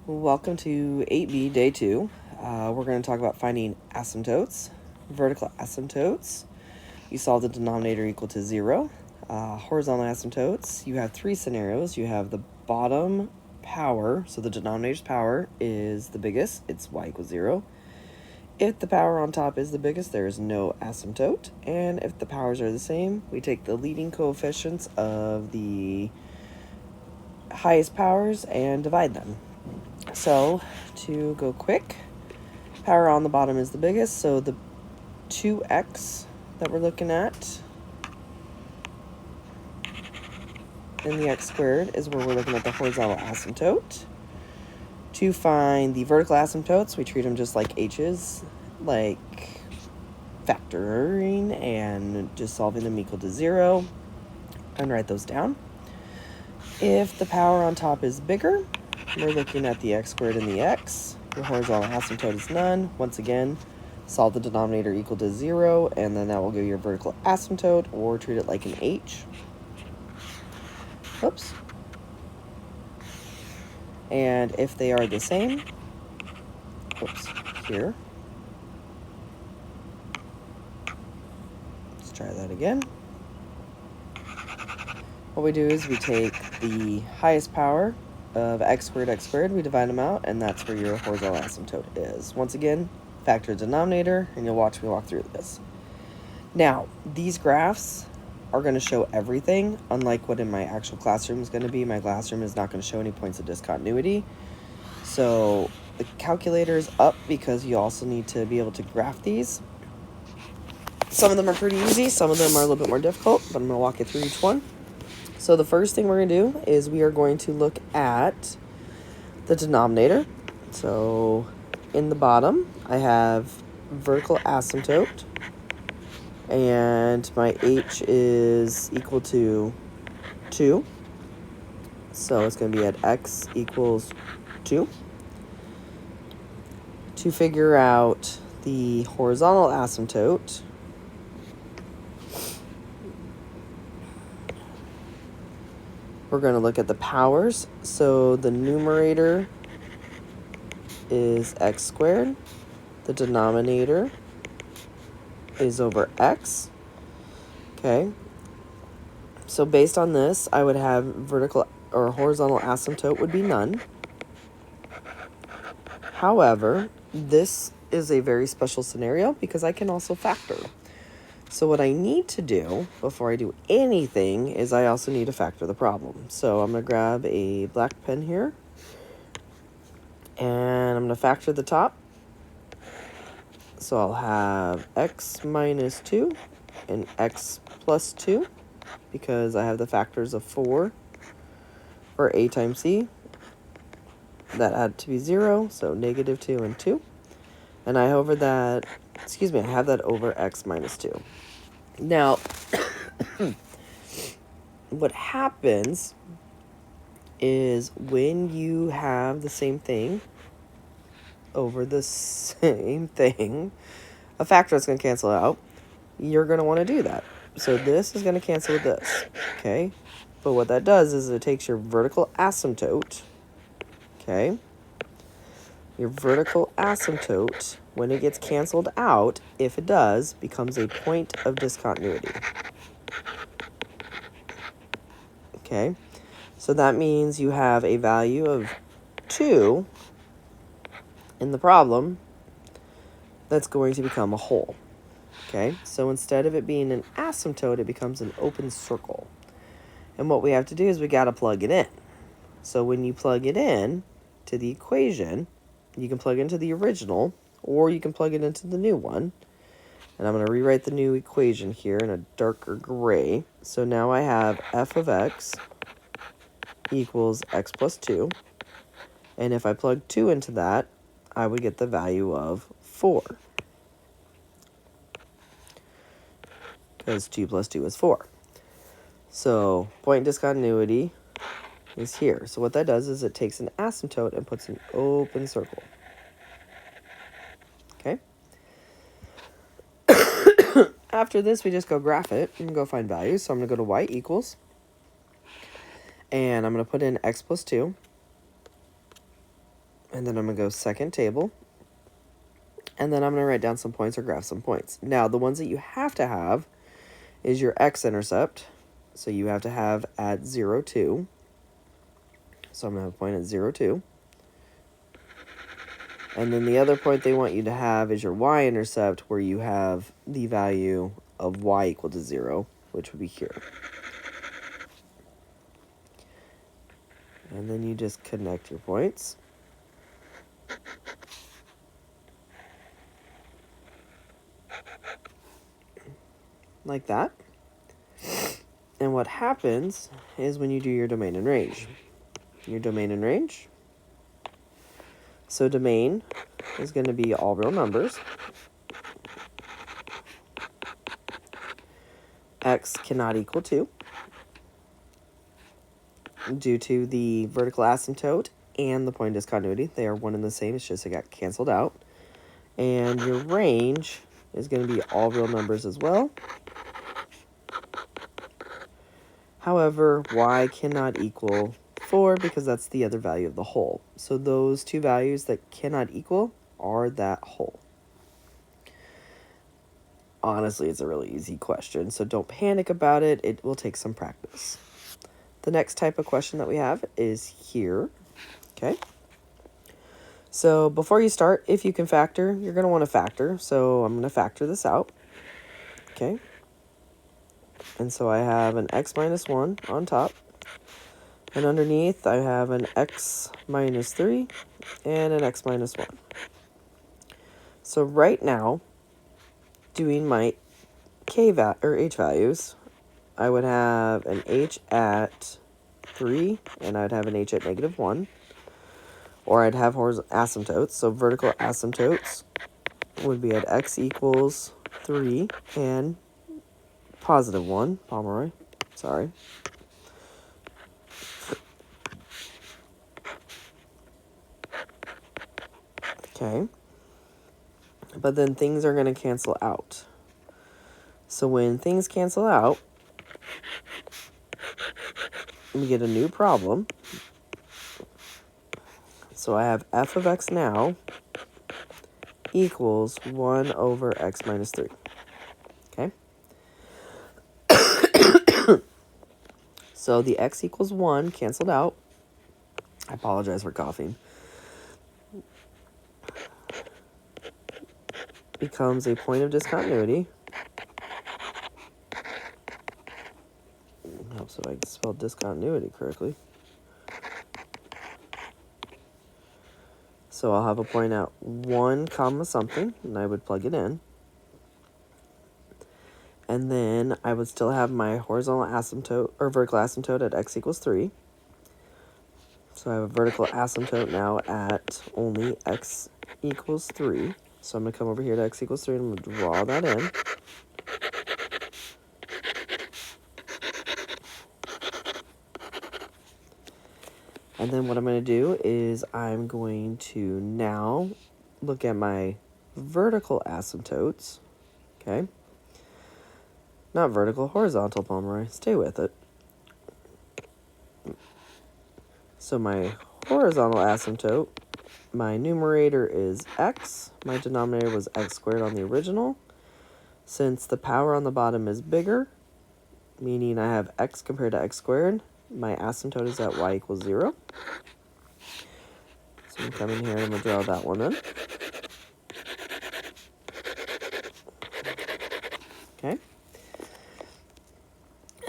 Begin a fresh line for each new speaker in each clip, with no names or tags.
Welcome to 8B Day 2. We're going to talk about finding asymptotes, vertical asymptotes. You solve the denominator equal to 0. Horizontal asymptotes, you have three scenarios. You have the bottom power, so the denominator's power is the biggest, it's y equals 0. If the power on top is the biggest, there is no asymptote. And if the powers are the same, we take the leading coefficients of the highest powers and divide them. So, to go quick, power on the bottom is the biggest, so the 2x that we're looking at in the x squared is where we're looking at the horizontal asymptote. To find the vertical asymptotes, we treat them just like h's, like factoring and just solving them equal to 0, and write those down. If the power on top is bigger, we're looking at the x squared and the x. The horizontal asymptote is none. Once again, solve the denominator equal to 0, and then that will give you your vertical asymptote, or treat it like an h. Oops. And if they are the same, here. Let's try that again. What we do is we take the highest power of x squared, we divide them out, and that's where your horizontal asymptote is. Once again, factor the denominator, and you'll watch me walk through this. Now, these graphs are going to show everything, unlike what in my actual classroom is going to be. My classroom is not going to show any points of discontinuity. So the calculator is up because you also need to be able to graph these. Some of them are pretty easy, some of them are a little bit more difficult, but I'm going to walk you through each one. So the first thing we're going to do is we are going to look at the denominator. So in the bottom, I have vertical asymptote, and my h is equal to 2. So it's going to be at x equals 2. To figure out the horizontal asymptote, we're going to look at the powers. So the numerator is x squared. The denominator is over x. Okay. So based on this, I would have vertical or horizontal asymptote would be none. However, this is a very special scenario because I can also factor. So what I need to do before I do anything is I also need to factor the problem. So I'm going to grab a black pen here, and I'm going to factor the top. So I'll have x minus 2 and x plus 2 because I have the factors of 4 for a times c. That had to be 0, so negative 2 and 2. And I have that over x minus 2. Now, what happens is when you have the same thing over the same thing, a factor that's going to cancel out, you're going to want to do that. So this is going to cancel with this, okay? But what that does is it takes your vertical asymptote, okay? Your vertical asymptote, when it gets canceled out, if it does, becomes a point of discontinuity. Okay, so that means you have a value of 2 in the problem that's going to become a hole. Okay, so instead of it being an asymptote, it becomes an open circle. And what we have to do is we got to plug it in. So when you plug it in to the equation, you can plug into the original, or you can plug it into the new one. And I'm going to rewrite the new equation here in a darker gray. So now I have f of x equals x plus 2. And if I plug 2 into that, I would get the value of 4. Because 2 plus 2 is 4. So point discontinuity is here. So what that does is it takes an asymptote and puts an open circle. Okay? After this, we just go graph it and go find values. So I'm going to go to y equals. And I'm going to put in x plus 2. And then I'm going to go second table. And then I'm going to write down some points or graph some points. Now, the ones that you have to have is your x-intercept. So you have to have at 0, 2. So I'm going to have a point at 0, 2. And then the other point they want you to have is your y-intercept, where you have the value of y equal to 0, which would be here. And then you just connect your points. Like that. And what happens is when you do your domain and range. Your domain and range. So domain is going to be all real numbers. X cannot equal 2 due to the vertical asymptote and the point discontinuity. They are one and the same. It's just it got canceled out. And your range is going to be all real numbers as well. However, y cannot equal 4 because that's the other value of the whole. So those two values that cannot equal are that whole. Honestly, it's a really easy question, so don't panic about it. It will take some practice. The next type of question that we have is here. Okay. So before you start, if you can factor, you're going to want to factor. So I'm going to factor this out. Okay. And so I have an x minus 1 on top. And underneath, I have an x minus 3 and an x minus 1. So right now, doing my h values, I would have an h at 3, and I'd have an h at negative 1. Or I'd have horizontal asymptotes. So vertical asymptotes would be at x equals 3 and positive 1. Pomeroy, sorry. Okay. But then things are going to cancel out. So when things cancel out, we get a new problem. So I have f of x now equals 1 over x minus 3. Okay? So the x equals 1 canceled out. I apologize for coughing. Becomes a point of discontinuity. Helps if I can spell discontinuity correctly. So I'll have a point at 1 comma something, and I would plug it in. And then I would still have my horizontal asymptote, or vertical asymptote at x equals 3. So I have a vertical asymptote now at only x equals 3. So I'm going to come over here to x equals 3, and I'm going to draw that in. And then what I'm going to do is I'm going to now look at my vertical asymptotes. Okay? Not vertical, horizontal, Pomeroy. Stay with it. So my horizontal asymptote, my numerator is x. My denominator was x squared on the original. Since the power on the bottom is bigger, meaning I have x compared to x squared, my asymptote is at y equals 0. So I'm coming here and I'm going to draw that one in. Okay.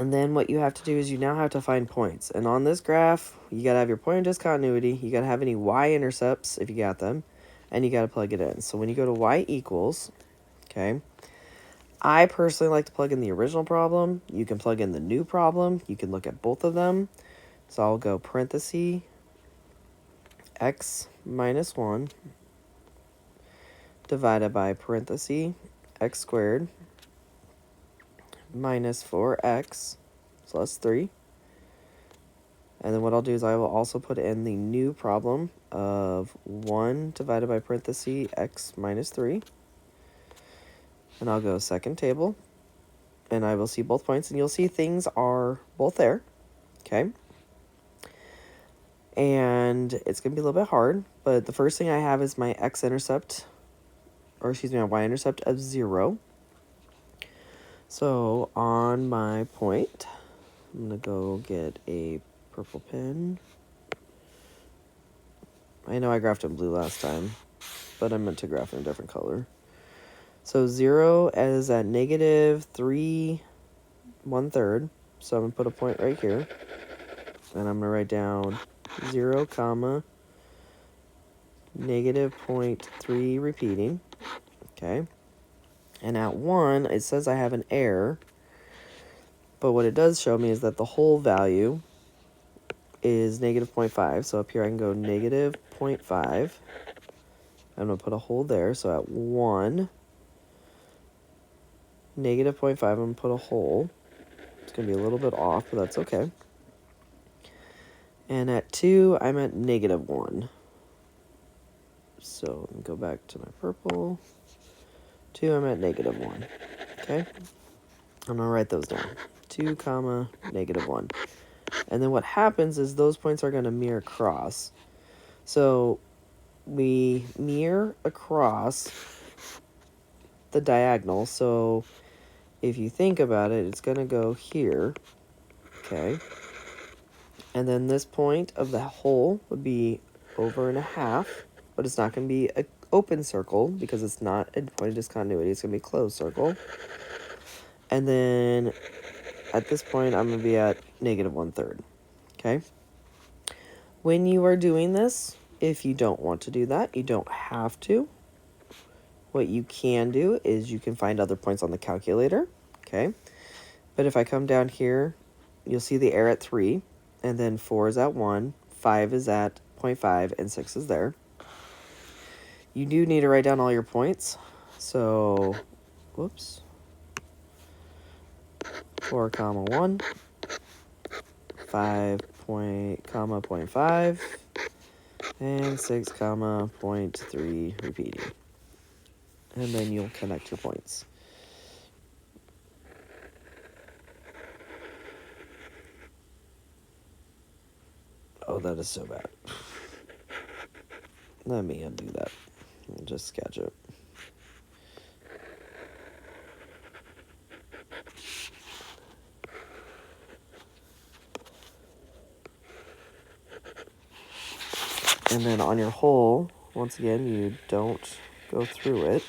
And then what you have to do is you now have to find points. And on this graph, you got to have your point of discontinuity. You got to have any y-intercepts if you got them. And you got to plug it in. So when you go to y equals, okay, I personally like to plug in the original problem. You can plug in the new problem. You can look at both of them. So I'll go parenthesis x minus 1 divided by parenthesis x squared minus 4x plus 3. And then what I'll do is I will also put in the new problem of 1 divided by parenthesis x minus 3. And I'll go second table. And I will see both points. And you'll see things are both there. Okay? And and it's going to be a little bit hard, but the first thing I have is my x-intercept, or excuse me, my y-intercept of 0. So on my point, I'm going to go get a purple pen. I know I graphed it in blue last time, but I meant to graph it in a different color. So 0 is at -3 1/3. So I'm going to put a point right here. And I'm going to write down 0, comma, -0.3 repeating. Okay. And at 1, it says I have an error. But what it does show me is that the whole value is -0.5. So up here I can go -0.5. I'm going to put a hole there. So at 1, -0.5, I'm going to put a hole. It's going to be a little bit off, but that's okay. And at 2, I'm at -1. So let me go back to my purple. 2, I'm at -1. Okay? I'm going to write those down. 2, comma, -1. And then what happens is those points are going to mirror across. So we mirror across the diagonal. So if you think about it, it's going to go here. Okay? And then this point of the hole would be over and a half, but it's not going to be an open circle because it's not a point of discontinuity. It's going to be a closed circle. And then at this point, I'm going to be at -1/3. Okay? When you are doing this, if you don't want to do that, you don't have to. What you can do is you can find other points on the calculator. Okay? But if I come down here, you'll see the error at 3. And then 4 is at 1, 5 is at 0.5, and 6 is there. You do need to write down all your points. So, whoops. 4, comma 1, 5, comma 0.5, and 6, comma 0.3 repeating. And then you'll connect your points. Oh, that is so bad. Let me undo that. I'll just sketch it. And then on your hole, once again, you don't go through it.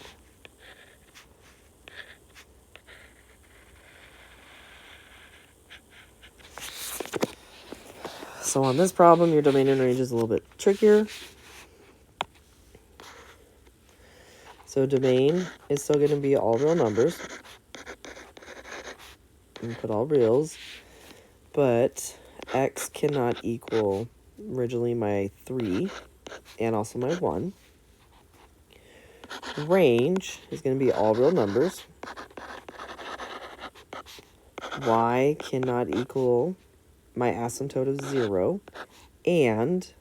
So on this problem, your domain and range is a little bit trickier. So domain is still going to be all real numbers. And put all reals. But x cannot equal originally my 3 and also my 1. Range is going to be all real numbers. Y cannot equal my asymptote of 0. And,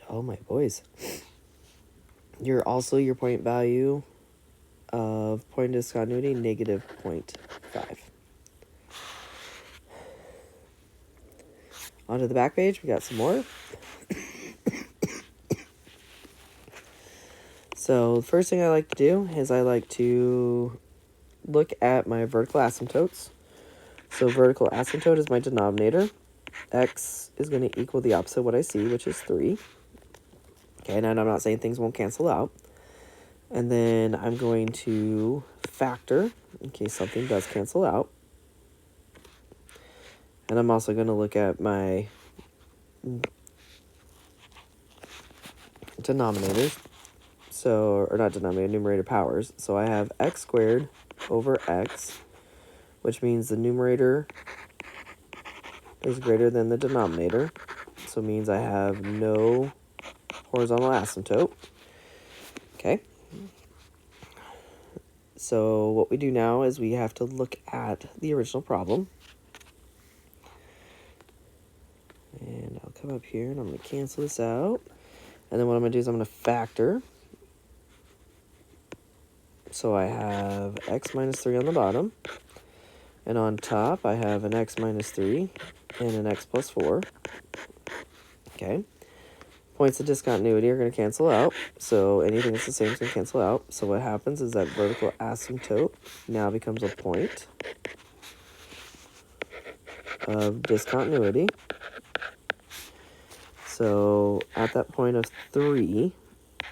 oh my boys, your point value of point discontinuity, -0.5. Onto the back page, we got some more. So the first thing I like to do is I like to look at my vertical asymptotes. So vertical asymptote is my denominator. X is going to equal the opposite of what I see, which is 3. Okay, and I'm not saying things won't cancel out. And then I'm going to factor in case something does cancel out. And I'm also going to look at my denominators. So, or not denominator, numerator powers. So I have x squared over x, which means the numerator is greater than the denominator. So it means I have no horizontal asymptote. Okay. So what we do now is we have to look at the original problem. And I'll come up here and I'm going to cancel this out. And then what I'm going to do is I'm going to factor. So I have x minus 3 on the bottom. And on top, I have an x minus 3 and an x plus 4. Okay. Points of discontinuity are going to cancel out. So anything that's the same is going to cancel out. So what happens is that vertical asymptote now becomes a point of discontinuity. So at that point of 3,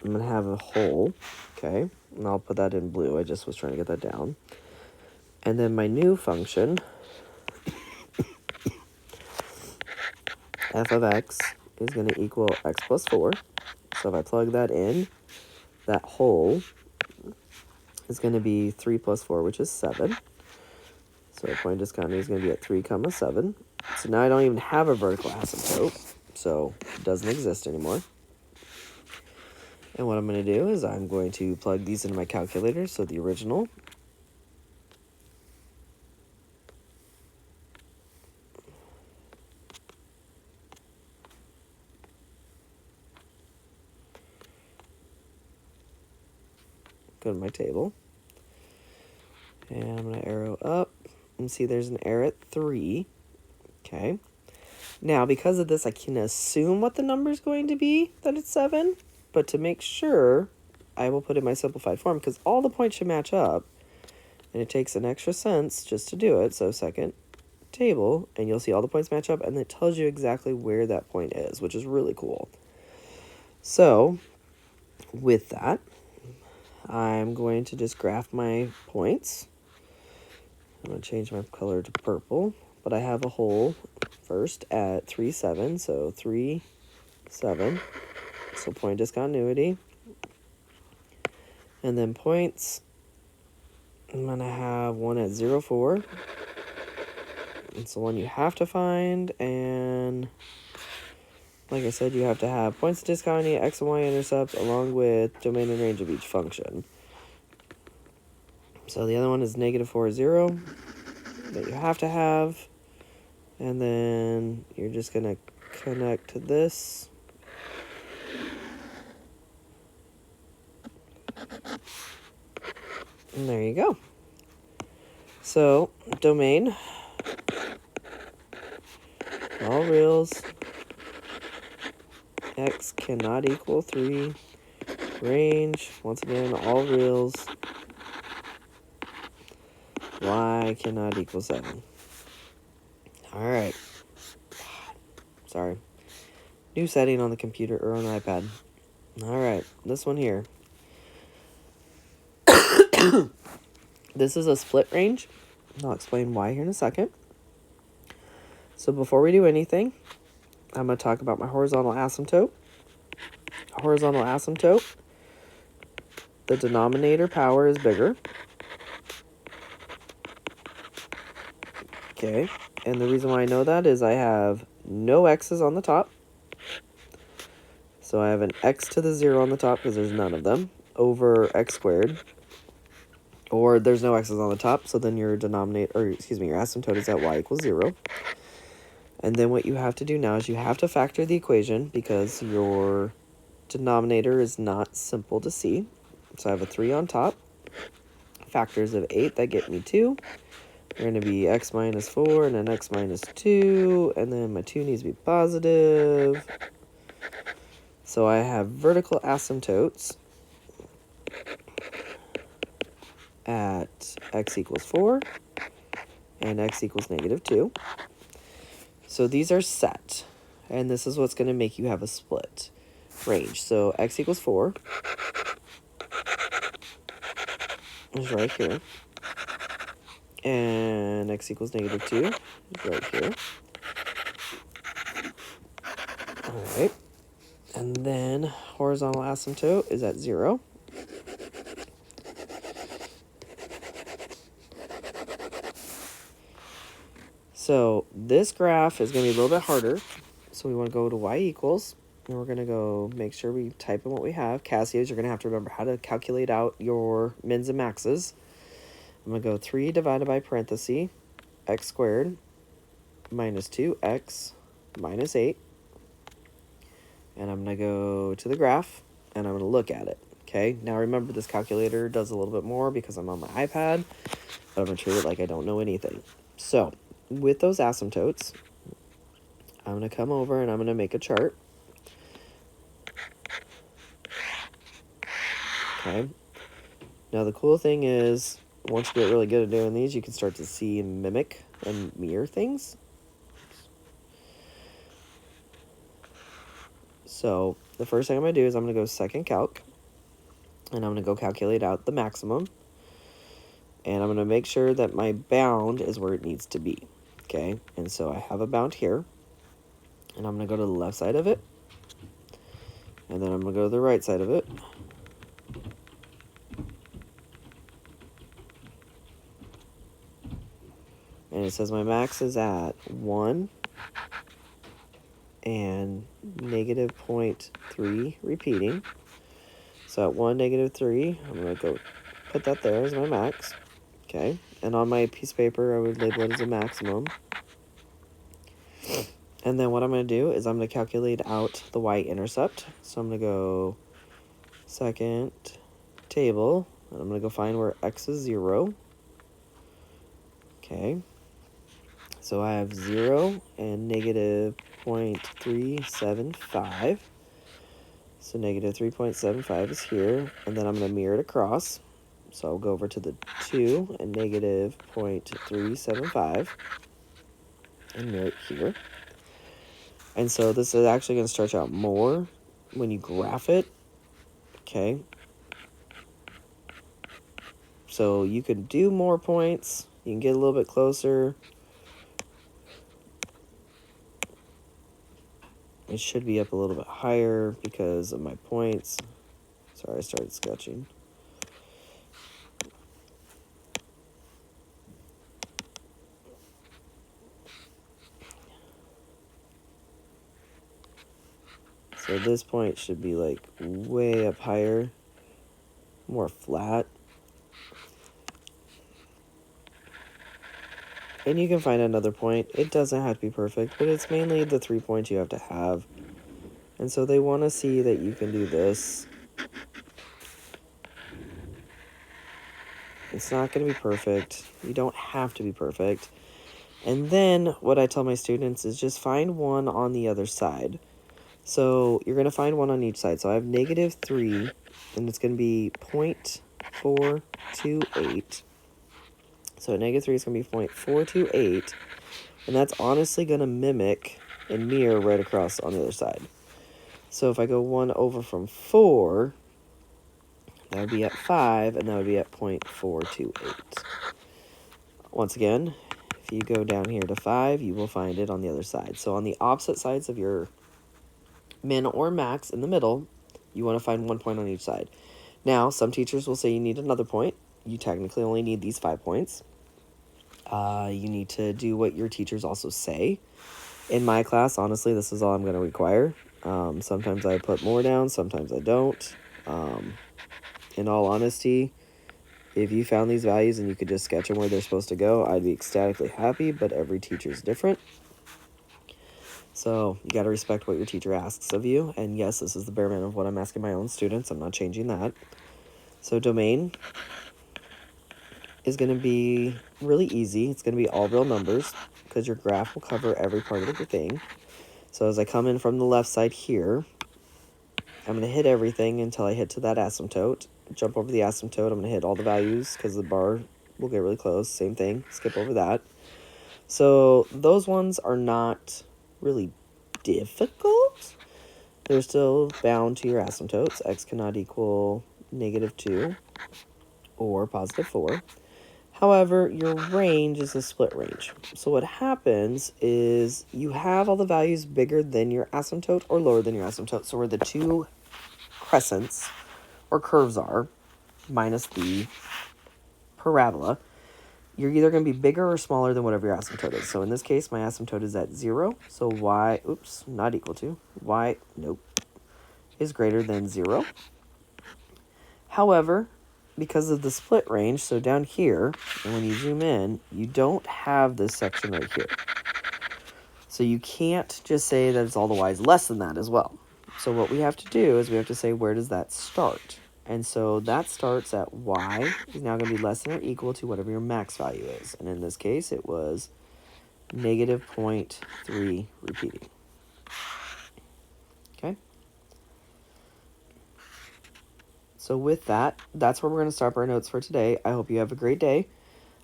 I'm going to have a hole. Okay. And I'll put that in blue. I just was trying to get that down. And then my new function, f of x, is going to equal x plus 4. So if I plug that in, that hole is going to be 3 plus 4, which is 7. So point of discontinuity is going to be at 3 comma 7. So now I don't even have a vertical asymptote, so it doesn't exist anymore. And what I'm going to do is I'm going to plug these into my calculator. So the original go to my table, and I'm going to arrow up and see there's an error at 3. Okay. Now, because of this, I can assume what the number is going to be, that it's 7. But to make sure, I will put it in my simplified form, because all the points should match up. And it takes an extra sense just to do it. So second table, and you'll see all the points match up, and it tells you exactly where that point is, which is really cool. So with that, I'm going to just graph my points. I'm going to change my color to purple, but I have a hole first at 3, 7, so 3, 7, so point discontinuity. And then points, I'm going to have one at 0, 4. It's the one you have to find, and like I said, you have to have points of discontinuity, x and y intercepts, along with domain and range of each function. So the other one is negative 4, 0, that you have to have, and then you're just going to connect to this. And there you go. So, domain, all reals, x cannot equal 3, range, once again, all reals, y cannot equal 7. Alright. Sorry. New setting on the computer, or on the iPad. Alright, this one here. This is a split range. I'll explain why here in a second. So before we do anything, I'm going to talk about my horizontal asymptote. Horizontal asymptote, the denominator power is bigger. Okay, and the reason why I know that is I have no x's on the top. So I have an x to the 0 on the top because there's none of them, over x squared. Or there's no x's on the top, so then your denominator, or excuse me, your asymptote is at y equals 0. And then what you have to do now is you have to factor the equation because your denominator is not simple to see. So I have a 3 on top. Factors of 8, that get me 2. They're going to be x minus 4 and then x minus 2. And then my 2 needs to be positive. So I have vertical asymptotes at x equals 4 and x equals negative 2. So these are set, and this is what's going to make you have a split range. So x equals 4 is right here, and x equals negative 2 is right here. All right, and then horizontal asymptote is at 0. So this graph is going to be a little bit harder. So we want to go to y equals, and we're going to go make sure we type in what we have. Cassios, you're going to have to remember how to calculate out your mins and maxes. I'm going to go 3 divided by parenthesis, x squared minus 2x minus 8. And I'm going to go to the graph, and I'm going to look at it. Okay, now remember this calculator does a little bit more because I'm on my iPad, but I'm going to treat it like I don't know anything. So with those asymptotes, I'm going to come over and I'm going to make a chart. Okay. Now the cool thing is, once you get really good at doing these, you can start to see and mimic and mirror things. So the first thing I'm going to do is I'm going to go second calc, and I'm going to go calculate out the maximum. And I'm going to make sure that my bound is where it needs to be. Okay, and so I have a bound here, and I'm going to go to the left side of it, and then I'm going to go to the right side of it. And it says my max is at 1 and negative 0.3 repeating. So at 1, negative 3, I'm going to go put that there as my max. Okay, and on my piece of paper, I would label it as a maximum. And then what I'm going to do is I'm going to calculate out the y-intercept. So I'm going to go second table, and I'm going to go find where x is 0. Okay, so I have 0 and negative 0.375. So negative 3.75 is here, and then I'm going to mirror it across. So I'll go over to the 2 and negative 0.375 and mirror it here. And so this is actually going to stretch out more when you graph it. Okay. So you can do more points. You can get a little bit closer. It should be up a little bit higher because of my points. Sorry, I started sketching. So this point should be like way up higher, more flat. And you can find another point. It doesn't have to be perfect, but it's mainly the 3 points you have to have. And so they want to see that you can do this. It's not going to be perfect. You don't have to be perfect. And then what I tell my students is just find one on the other side. So you're going to find one on each side. So I have negative 3, and it's going to be 0.428. So negative 3 is going to be 0.428. And that's honestly going to mimic and mirror right across on the other side. So if I go 1 over from 4, that would be at 5, and that would be at 0.428. Once again, if you go down here to 5, you will find it on the other side. So on the opposite sides of your min or max in the middle, you want to find 1 point on each side. Now, some teachers will say you need another point. You technically only need these 5 points. You need to do what your teachers also say. In my class, honestly, this is all I'm going to require. Sometimes I put more down, sometimes I don't. In all honesty, if you found these values and you could just sketch them where they're supposed to go, I'd be ecstatically happy, but every teacher is different. So you got to respect what your teacher asks of you. And yes, this is the bare minimum of what I'm asking my own students. I'm not changing that. So domain is going to be really easy. It's going to be all real numbers because your graph will cover every part of the thing. So as I come in from the left side here, I'm going to hit everything until I hit to that asymptote. Jump over the asymptote. I'm going to hit all the values because the bar will get really close. Same thing. Skip over that. So those ones are not really difficult. They're still bound to your asymptotes. X cannot equal negative 2 or positive 4. However, your range is a split range. So what happens is you have all the values bigger than your asymptote or lower than your asymptote. So where the two crescents or curves are, minus the parabola, you're either going to be bigger or smaller than whatever your asymptote is. So in this case, my asymptote is at 0. So y, not equal to, y, is greater than 0. However, because of the split range, so down here, and when you zoom in, you don't have this section right here. So you can't just say that it's all the y's less than that as well. So what we have to do is we have to say, where does that start? And so that starts at y is now going to be less than or equal to whatever your max value is. And in this case, it was negative 0.3 repeating. Okay? So with that, that's where we're going to stop our notes for today. I hope you have a great day.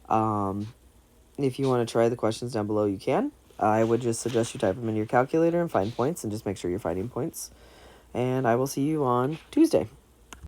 If you want to try the questions down below, you can. I would just suggest you type them in your calculator and find points, and just make sure you're finding points. And I will see you on Tuesday.